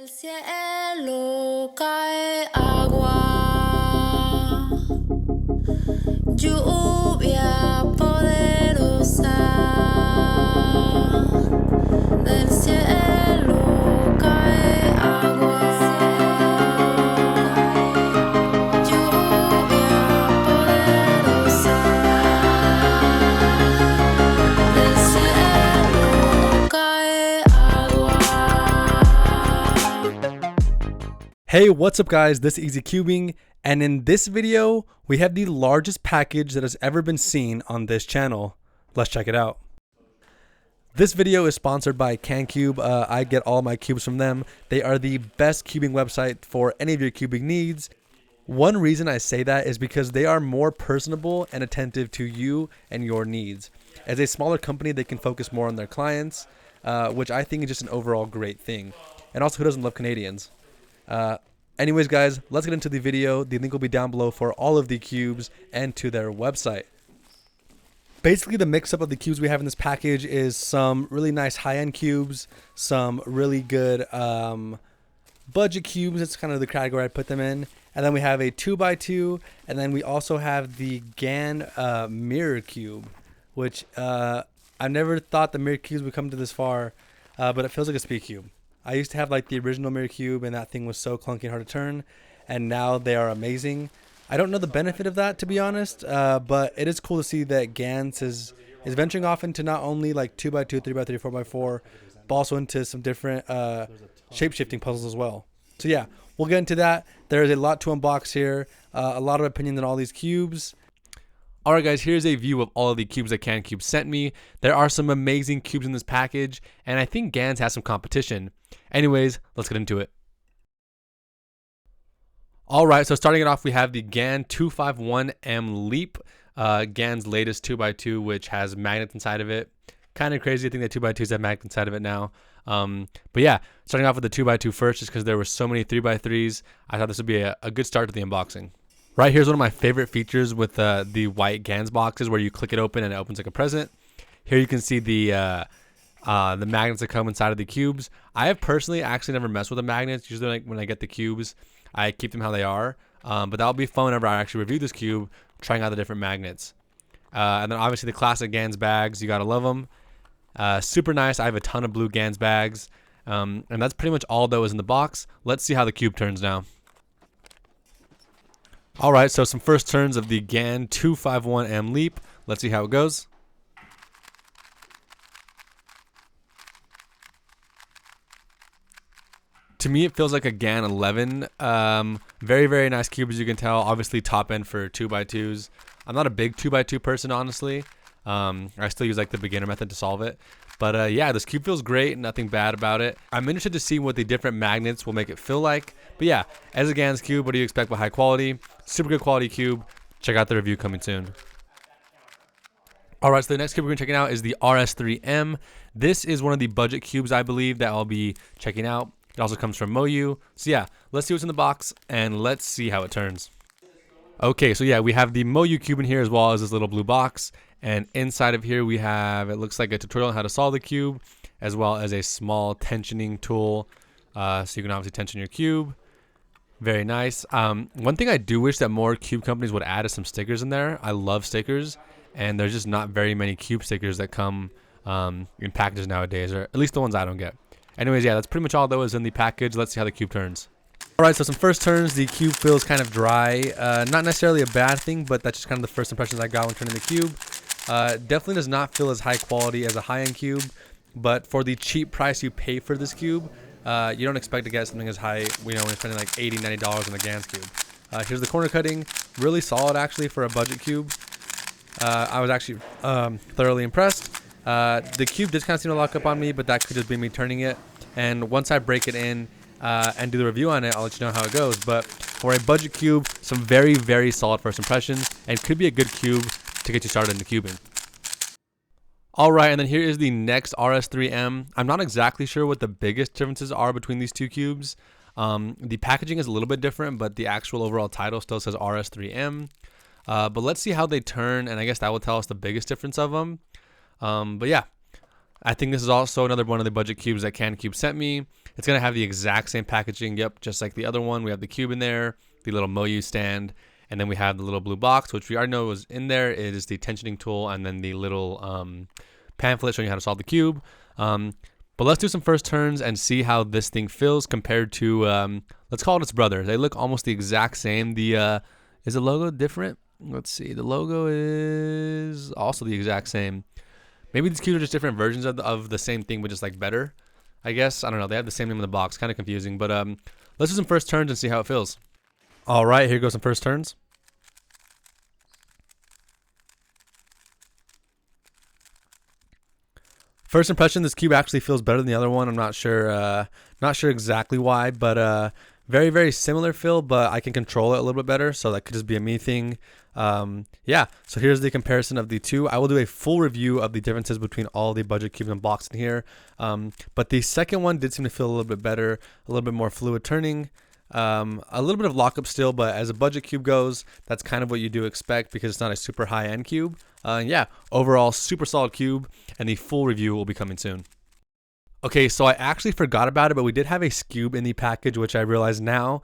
Del cielo cae agua, lluvia poderosa. Del cielo cae agua, lluvia poderosa. Del cielo cae agua. Hey, what's up guys, this is Easy Cubing, and in this video, we have the largest package that has ever been seen on this channel. Let's check it out. This video is sponsored by CanCube. I get all my cubes from them. They are the best cubing website for any of your cubing needs. One reason I say that is because they are more personable and attentive to you and your needs. As a smaller company, they can focus more on their clients, which I think is just an overall great thing. And also, who doesn't love Canadians? Anyways, guys, let's get into the video. The link will be down below for all of the cubes and to their website. Basically, the mix-up of the cubes we have in this package is some really nice high-end cubes, some really good budget cubes. That's kind of the category I put them in. And then we have a 2x2, and then we also have the GAN mirror cube, which I never thought the mirror cubes would come to this far, but it feels like a speed cube. I used to have like the original mirror cube, and that thing was so clunky and hard to turn, and now they are amazing. I don't know the benefit of that, to be honest, but it is cool to see that GANs is venturing off into not only like 2x2, 3x3, 4x4, but also into some different shape-shifting puzzles as well. So yeah, we'll get into that. There is a lot to unbox here, a lot of opinion on all these cubes. Alright guys, here's a view of all of the cubes that CanCube sent me. There are some amazing cubes in this package, and I think GANs has some competition. Anyways, let's get into it. Alright, so starting it off, we have the GAN 251M Leap, GAN's latest 2x2, which has magnets inside of it. Kind of crazy, I think that 2x2s have magnets inside of it now. But yeah, starting off with the 2x2 first, just because there were so many 3x3s, I thought this would be a good start to the unboxing. Right here's one of my favorite features with the white GANs boxes, where you click it open and it opens like a present. Here you can see the magnets that come inside of the cubes. I have personally actually never messed with the magnets. Usually like when I get the cubes, I keep them how they are. But that'll be fun whenever I actually review this cube, trying out the different magnets. And then obviously the classic GANs bags, you gotta love them. Super nice. I have a ton of blue GANs bags. And that's pretty much all that was in the box. Let's see how the cube turns now. Alright, so some first turns of the GAN 251M Leap. Let's see how it goes. To me, it feels like a GAN 11. Very, very nice cube, as you can tell. Obviously, top end for 2x2s. I'm not a big 2x2 person, honestly. I still use like the beginner method to solve it. But yeah, this cube feels great. Nothing bad about it. I'm interested to see what the different magnets will make it feel like. But yeah, as a GANs cube, what do you expect with high quality? Super good quality cube. Check out the review coming soon. Alright, so the next cube we're going to check out is the RS3M. This is one of the budget cubes, I believe, that I'll be checking out. It also comes from Moyu. So yeah, let's see what's in the box, and let's see how it turns. Okay, so yeah, we have the Moyu cube in here, as well as this little blue box. And inside of here we have, it looks like a tutorial on how to solve the cube, as well as a small tensioning tool. So you can obviously tension your cube. Very nice. One thing I do wish that more cube companies would add is some stickers in there. I love stickers, and there's just not very many cube stickers that come in packages nowadays, or at least the ones I don't get. Anyways, yeah, that's pretty much all that was in the package. Let's see how the cube turns. Alright, so some first turns. The cube feels kind of dry. Not necessarily a bad thing, but that's just kind of the first impressions I got when turning the cube. Definitely does not feel as high quality as a high-end cube, but for the cheap price you pay for this cube, you don't expect to get something as high, when you're spending like $80, $90 on the GANs cube. Here's the corner cutting. Really solid, actually, for a budget cube. I was actually thoroughly impressed. The cube did kind of seem to lock up on me, but that could just be me turning it. And once I break it in and do the review on it, I'll let you know how it goes. But for a budget cube, some very, very solid first impressions, and could be a good cube to get you started into cubing. Alright, and then here is the next RS3M. I'm not exactly sure what the biggest differences are between these two cubes. The packaging is a little bit different, but the actual overall title still says RS3M. But let's see how they turn, and I guess that will tell us the biggest difference of them. But yeah, I think this is also another one of the budget cubes that CanCube sent me. It's going to have the exact same packaging. Yep, just like the other one. We have the cube in there, the little Moyu stand, and then we have the little blue box, which we already know was in there. It is the tensioning tool, and then the little pamphlet showing you how to solve the cube. But let's do some first turns and see how this thing feels compared to, let's call it its brother. They look almost the exact same. Is the logo different? Let's see. The logo is also the exact same. Maybe these cubes are just different versions of the same thing, but just like better, I guess. I don't know. They have the same name in the box. Kind of confusing. But let's do some first turns and see how it feels. All right, here goes some first turns. First impression, this cube actually feels better than the other one. I'm not sure exactly why, but very, very similar feel, but I can control it a little bit better, so that could just be a me thing. Yeah, so here's the comparison of the two. I will do a full review of the differences between all the budget cubes unboxed in here, but the second one did seem to feel a little bit better, a little bit more fluid turning. A little bit of lockup still, but as a budget cube goes, that's kind of what you do expect because it's not a super high-end cube. Yeah, overall, super solid cube, and the full review will be coming soon. Okay, so I actually forgot about it, but we did have a Scube in the package, which I realize now.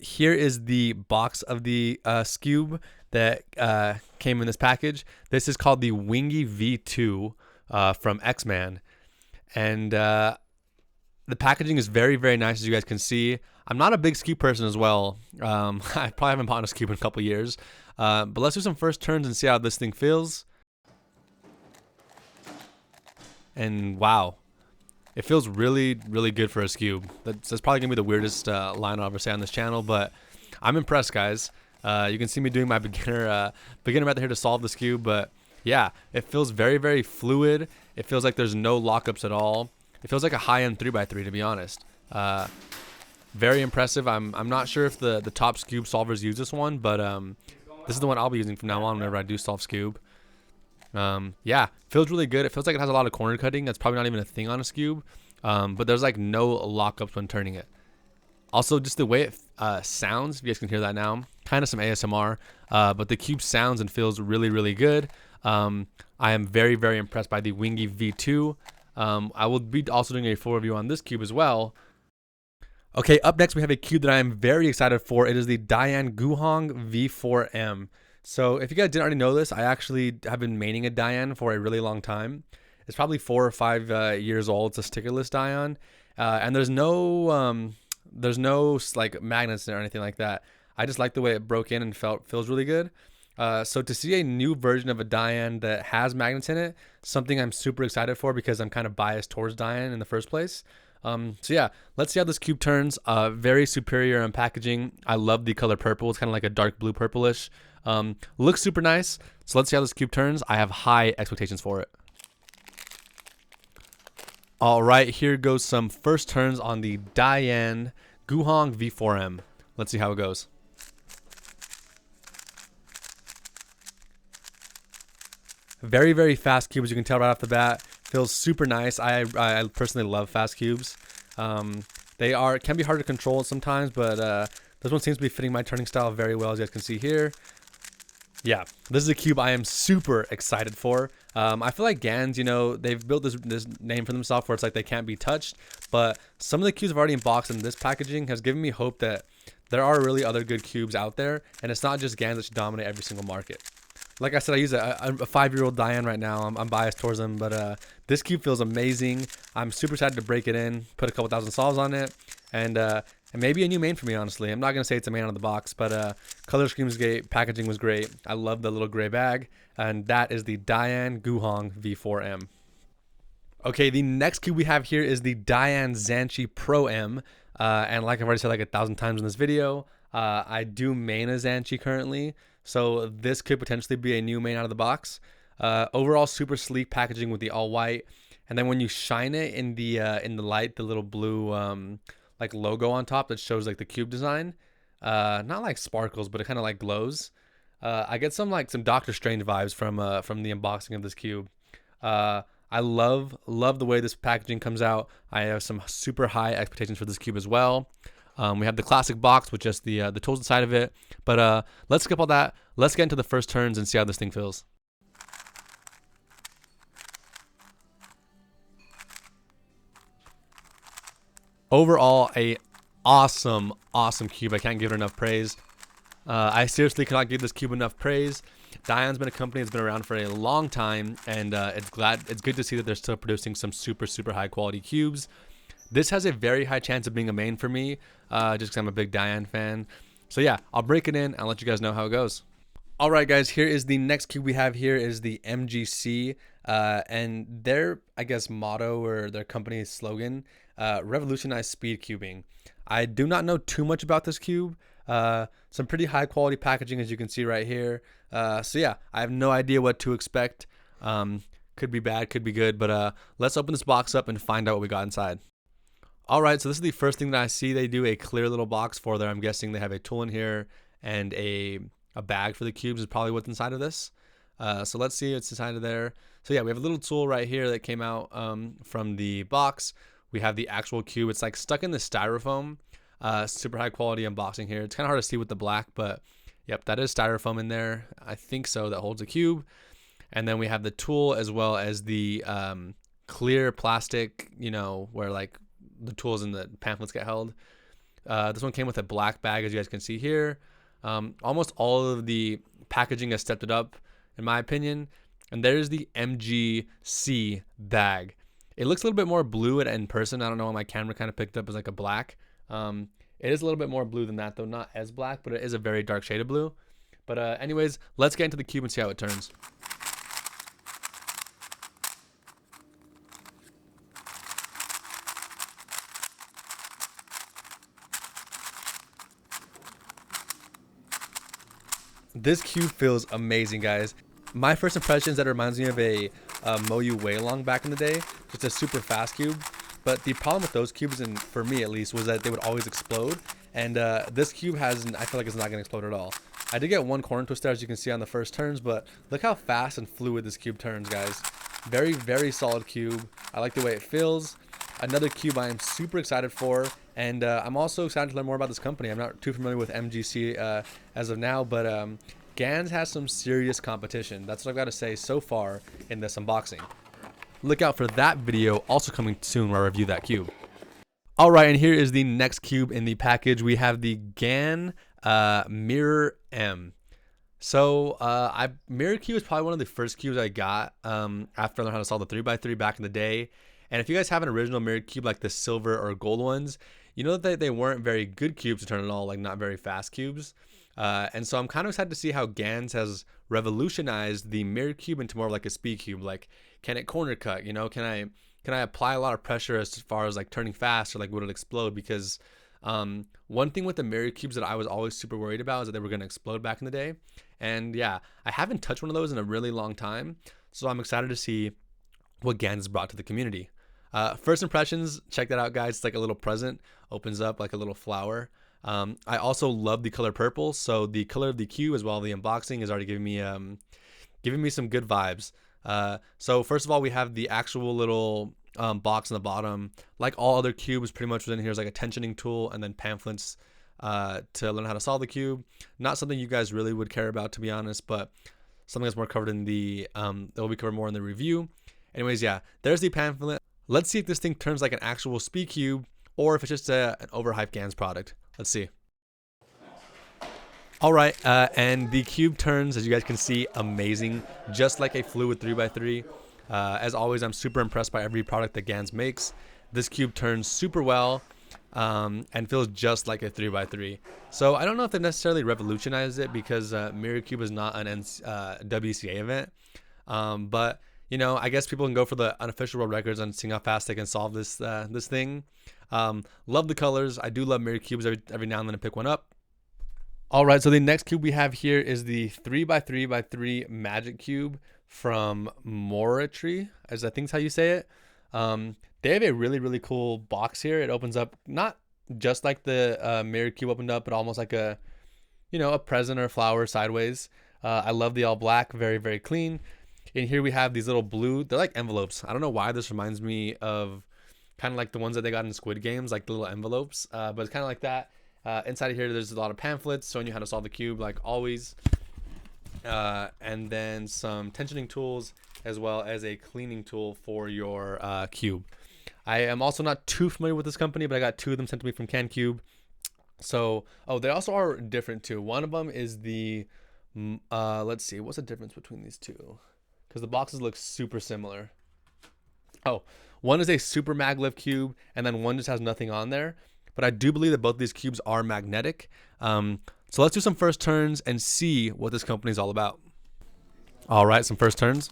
Here is the box of the Scube that came in this package. This is called the Wingy V2 from X-Man, and the packaging is very, very nice, as you guys can see. I'm not a big Scube person as well. I probably haven't bought a Scube in a couple years. But let's do some first turns and see how this thing feels. And wow, it feels really, really good for a Scube. That's probably gonna be the weirdest line I'll ever say on this channel, but I'm impressed, guys. You can see me doing my beginner method here to solve this cube, but yeah, it feels very, very fluid. It feels like there's no lockups at all. It feels like a high-end 3x3, to be honest. Very impressive. I'm not sure if the top Scube solvers use this one, but this is the one I'll be using from now on whenever I do solve Scube. Yeah, feels really good. It feels like it has a lot of corner cutting. That's probably not even a thing on a Scube, but there's like no lockups when turning it. Also, just the way it sounds, if you guys can hear that now, kind of some ASMR, but the cube sounds and feels really, really good. I am very, very impressed by the Wingy V2. I will be also doing a full review on this cube as well. Okay, up next we have a cube that I am very excited for. It is the Diane Hong V4 M. So if you guys didn't already know this, I actually have been maining a Diane for a really long time. It's probably 4 or 5 years old. It's a stickerless Diane, and there's no like magnets or anything like that. I just like the way it broke in and feels really good. So to see a new version of a Diane that has magnets in it, something I'm super excited for because I'm kind of biased towards Diane in the first place. So yeah, let's see how this cube turns. Very superior in packaging. I love the color purple. It's kind of like a dark blue purplish. Looks super nice. So let's see how this cube turns. I have high expectations for it. All right, here goes some first turns on the Diane Hong V4M. Let's see how it goes. Very, very fast cube, as you can tell right off the bat. Feels super nice. I personally love fast cubes. They can be hard to control sometimes, but this one seems to be fitting my turning style very well, as you guys can see here. Yeah, this is a cube I am super excited for. I feel like GANs, you know, they've built this name for themselves where it's like they can't be touched, but some of the cubes I've already unboxed in this packaging has given me hope that there are really other good cubes out there, and it's not just GANs that should dominate every single market. Like I said, I use a 5-year-old Diane right now. I'm biased towards them, but this cube feels amazing. I'm super excited to break it in, put a couple thousand solves on it, and maybe a new main for me, honestly. I'm not going to say it's a main out of the box, but color scheme was great, packaging was great. I love the little gray bag, and that is the Diane Hong V4M. Okay, the next cube we have here is the Diane Pro M, and like I've already said like 1,000 times in this video, I do main a Zanchi currently, so this could potentially be a new main out of the box. Overall, super sleek packaging with the all white, and then when you shine it in the light, the little blue like logo on top that shows like the cube design, not like sparkles, but it kind of like glows. I get some Doctor Strange vibes from the unboxing of this cube. I love the way this packaging comes out. I have some super high expectations for this cube as well. We have the classic box with just the tools inside of it, but let's skip all that. Let's get into the first turns and see how this thing feels. Overall, a awesome cube. I can't give it enough praise. I seriously cannot give this cube enough praise. Diane's been a company that's been around for a long time, and it's good to see that they're still producing some super high quality cubes. This has a very high chance of being a main for me, just because I'm a big Diane fan. So yeah, I'll break it in and let you guys know how it goes. All right, guys, here is the next cube we have here is the MGC, and their, I guess, motto or their company's slogan, revolutionize speed cubing. I do not know too much about this cube. Some pretty high quality packaging, as you can see right here. So yeah, I have no idea what to expect. Could be bad, could be good, but let's open this box up and find out what we got inside. All right, so this is the first thing that I see. They do a clear little box for there. I'm guessing they have a tool in here and a bag for the cubes is probably what's inside of this. So let's see what's inside of there. So yeah, we have a little tool right here that came out from the box. We have the actual cube. It's like stuck in the styrofoam. Super high quality unboxing here. It's kind of hard to see with the black, but yep, that is styrofoam in there. I think so, that holds a cube. And then we have the tool as well as the clear plastic, you know, where like the tools and the pamphlets get held. This one came with a black bag, as you guys can see here. Almost all of the packaging has stepped it up, in my opinion. And there's the MGC bag. It looks a little bit more blue in person. I don't know why my camera kind of picked up as like a black. It is a little bit more blue than that, though not as black, but it is a very dark shade of blue. But anyways, let's get into the cube and see how it turns. This cube feels amazing, guys. My first impression is that it reminds me of a Moyu Weilong back in the day. Just a super fast cube. But the problem with those cubes, and for me at least, was that they would always explode. And this cube hasn't, I feel like it's not going to explode at all. I did get one corner twister, as you can see on the first turns, but look how fast and fluid this cube turns, guys. Very solid cube. I like the way it feels. Another cube I am super excited for, and I'm also excited to learn more about this company. I'm not too familiar with MGC as of now, but GANS has some serious competition. That's what I've got to say so far in this unboxing. Look out for that video, also coming soon, where I review that cube. All right, and here is the next cube in the package. We have the GAN Mirror M. So Mirror Cube is probably one of the first cubes I got after I learned how to solve the 3x3 back in the day. And if you guys have an original Mirror Cube like the silver or gold ones, you know that they weren't very good cubes to turn at all, like not very fast cubes. And so I'm kind of excited to see how GANS has revolutionized the Mirror Cube into more like a speed cube. Like, can it corner cut? You know, can I apply a lot of pressure as far as like turning fast, or like would it explode? Because one thing with the Mirror Cubes that I was always super worried about is that they were going to explode back in the day. And yeah, I haven't touched one of those in a really long time. So I'm excited to see what GANS brought to the community. First impressions, check that out, guys. It's like a little present, opens up like a little flower. I also love the color purple, so the color of the cube as well, the unboxing is already giving me some good vibes. So first of all, we have the actual little box on the bottom. Like all other cubes, pretty much within here is like a tensioning tool and then pamphlets to learn how to solve the cube. Not something you guys really would care about, to be honest, but something that's more covered in the that will be covered more in the review. Anyways, yeah, there's the pamphlet. Let's see if this thing turns like an actual speed cube or if it's just an overhyped GANS product. Let's see. All right, and the cube turns, as you guys can see, amazing, just like a fluid 3x3. As always, I'm super impressed by every product that GANS makes. This cube turns super well and feels just like a 3x3. So I don't know if they've necessarily revolutionized it because Mirror Cube is not an WCA event. But you know, I guess people can go for the unofficial world records and seeing how fast they can solve this this thing. Love the colors. I do love Mirror Cubes every now and then to pick one up. All right, so the next cube we have here is the 3x3x3 Magic Cube from Moritry, as I think is how you say it. They have a really cool box here. It opens up not just like the Mirror Cube opened up, but almost like a, you know, a present or a flower sideways. I love the all black, very clean. In here we have these little blue, they're like envelopes. I don't know why this reminds me of kind of like the ones that they got in Squid Games, like the little envelopes, but it's kind of like that. Inside of here, there's a lot of pamphlets showing you how to solve the cube, like always. And then some tensioning tools, as well as a cleaning tool for your cube. I am also not too familiar with this company, but I got two of them sent to me from CanCube. So, oh, they also are different too. One of them is the, let's see, what's the difference between these two? Because the boxes look super similar. Oh, one is a super maglev cube, and then one just has nothing on there. But I do believe that both of these cubes are magnetic. So let's do some first turns and see what this company is all about. All right, some first turns.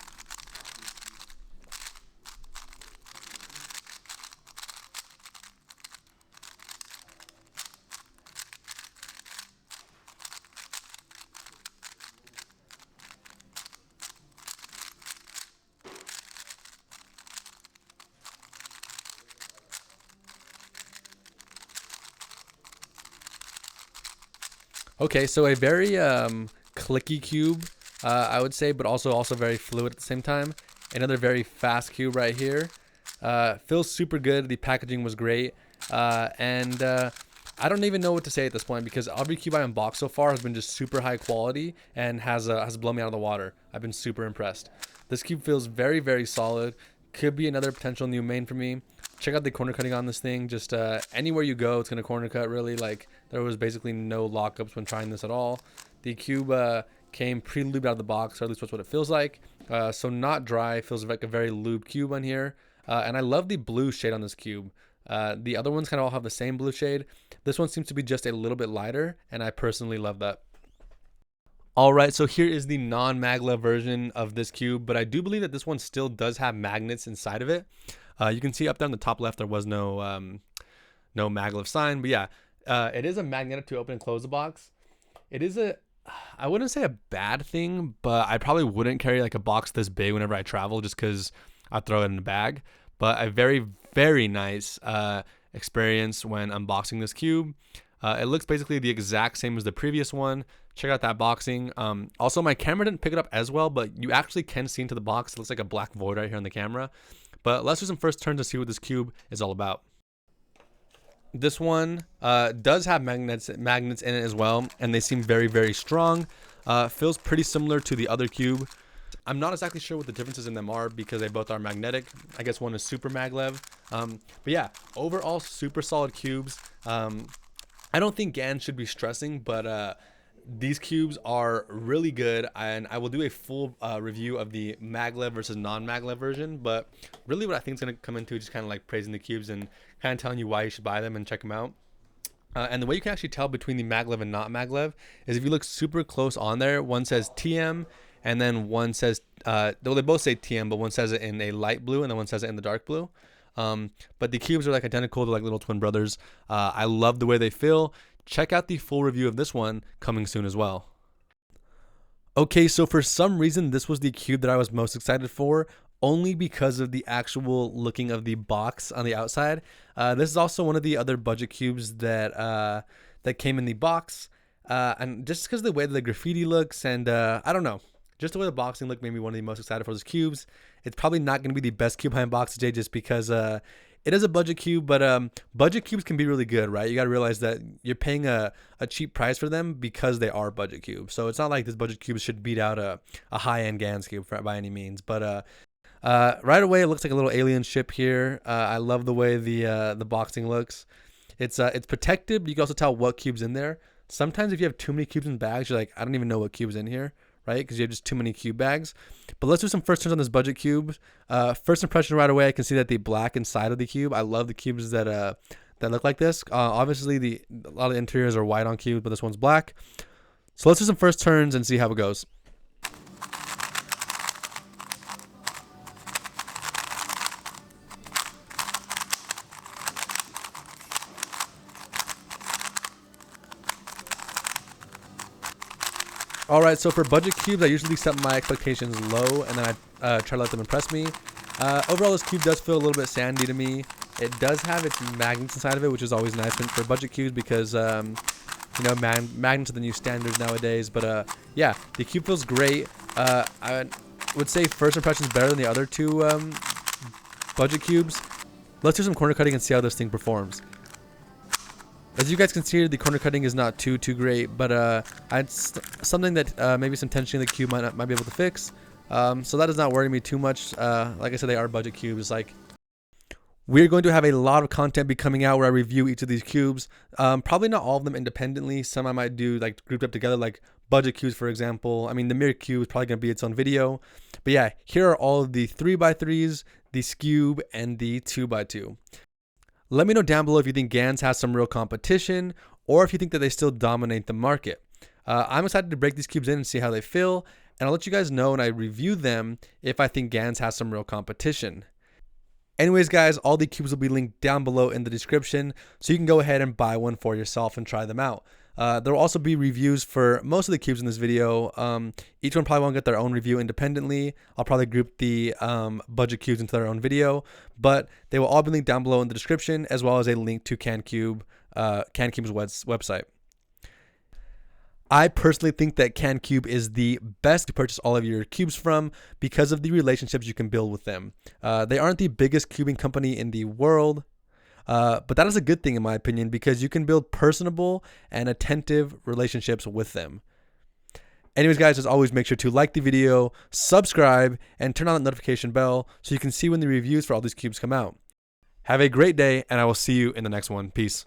Okay, so a very clicky cube, I would say, but also very fluid at the same time. Another very fast cube right here. Feels super good. The packaging was great, and I don't even know what to say at this point because every cube I unboxed so far has been just super high quality and has blown me out of the water. I've been super impressed. This cube feels very solid. Could be another potential new main for me. Check out the corner cutting on this thing. Just anywhere you go, it's gonna corner cut. Really, like there was basically no lockups when trying this at all. The cube came pre-lubed out of the box, or at least that's what it feels like. So not dry. Feels like a very lubed cube on here. And I love the blue shade on this cube. The other ones kind of all have the same blue shade. This one seems to be just a little bit lighter, and I personally love that. All right, so here is the non-maglev version of this cube, but I do believe that this one still does have magnets inside of it. You can see up there on the top left there was no no maglev sign, but yeah, it is a magnet to open and close the box. It is I wouldn't say a bad thing, but I probably wouldn't carry like a box this big whenever I travel just because I throw it in a bag. But a very nice experience when unboxing this cube. It looks basically the exact same as the previous one. Check out that boxing. Also, my camera didn't pick it up as well, but you actually can see into the box. It looks like a black void right here on the camera. But let's do some first turns to see what this cube is all about. This one does have magnets in it as well, and they seem very strong. Feels pretty similar to the other cube. I'm not exactly sure what the differences in them are because they both are magnetic. I guess one is super maglev. But yeah, overall super solid cubes. I don't think GAN should be stressing, but these cubes are really good, and I will do a full review of the maglev versus non-maglev version. But really what I think is going to come into just kind of like praising the cubes and kind of telling you why you should buy them and check them out. And the way you can actually tell between the maglev and not maglev is if you look super close on there. One says TM, and then one says, well, they both say TM, but one says it in a light blue and then one says it in the dark blue. But the cubes are like identical. They're like little twin brothers. I love the way they feel. Check out the full review of this one coming soon as well. Okay, so for some reason, this was the cube that I was most excited for, only because of the actual looking of the box on the outside. This is also one of the other budget cubes that that came in the box. And just because of the way that the graffiti looks and I don't know, just the way the boxing looked made me one of the most excited for those cubes. It's probably not going to be the best cube I unboxed today just because it is a budget cube, but budget cubes can be really good, right? You got to realize that you're paying a cheap price for them because they are budget cubes. So it's not like this budget cube should beat out a high-end GANs cube by any means. But right away, it looks like a little alien ship here. I love the way the boxing looks. It's protected, but you can also tell what cube's in there. Sometimes if you have too many cubes in bags, you're like, I don't even know what cube's in here, right? Because you have just too many cube bags. But let's do some first turns on this budget cube. First impression right away, I can see that the black inside of the cube. I love the cubes that look like this. Obviously, a lot of the interiors are white on cubes, but this one's black. So let's do some first turns and see how it goes. Alright, so for budget cubes, I usually set my expectations low, and then I try to let them impress me. Overall, this cube does feel a little bit sandy to me. It does have its magnets inside of it, which is always nice for budget cubes because, you know, magnets are the new standards nowadays. But yeah, the cube feels great. I would say first impression is better than the other two budget cubes. Let's do some corner cutting and see how this thing performs. As you guys can see here, the corner cutting is not too great, but it's something that maybe some tension in the cube might be able to fix. So that does not worry me too much. Like I said, they are budget cubes. Like We're going to have a lot of content be coming out where I review each of these cubes. Probably not all of them independently. Some I might do like grouped up together, like budget cubes, for example. I mean, the mirror cube is probably going to be its own video. But yeah, here are all of the 3x3s, the Scube, and the 2x2. Let me know down below if you think GANs has some real competition or if you think that they still dominate the market. I'm excited to break these cubes in and see how they feel. And I'll let you guys know when I review them if I think GANs has some real competition. Anyways, guys, all the cubes will be linked down below in the description, so you can go ahead and buy one for yourself and try them out. There will also be reviews for most of the cubes in this video. Each one probably won't get their own review independently. I'll probably group the budget cubes into their own video, but they will all be linked down below in the description, as well as a link to CanCube's website. I personally think that CanCube is the best to purchase all of your cubes from because of the relationships you can build with them. They aren't the biggest cubing company in the world, but that is a good thing in my opinion because you can build personable and attentive relationships with them. Anyways, guys, as always, make sure to like the video, subscribe, and turn on the notification bell so you can see when the reviews for all these cubes come out. Have a great day, and I will see you in the next one. Peace.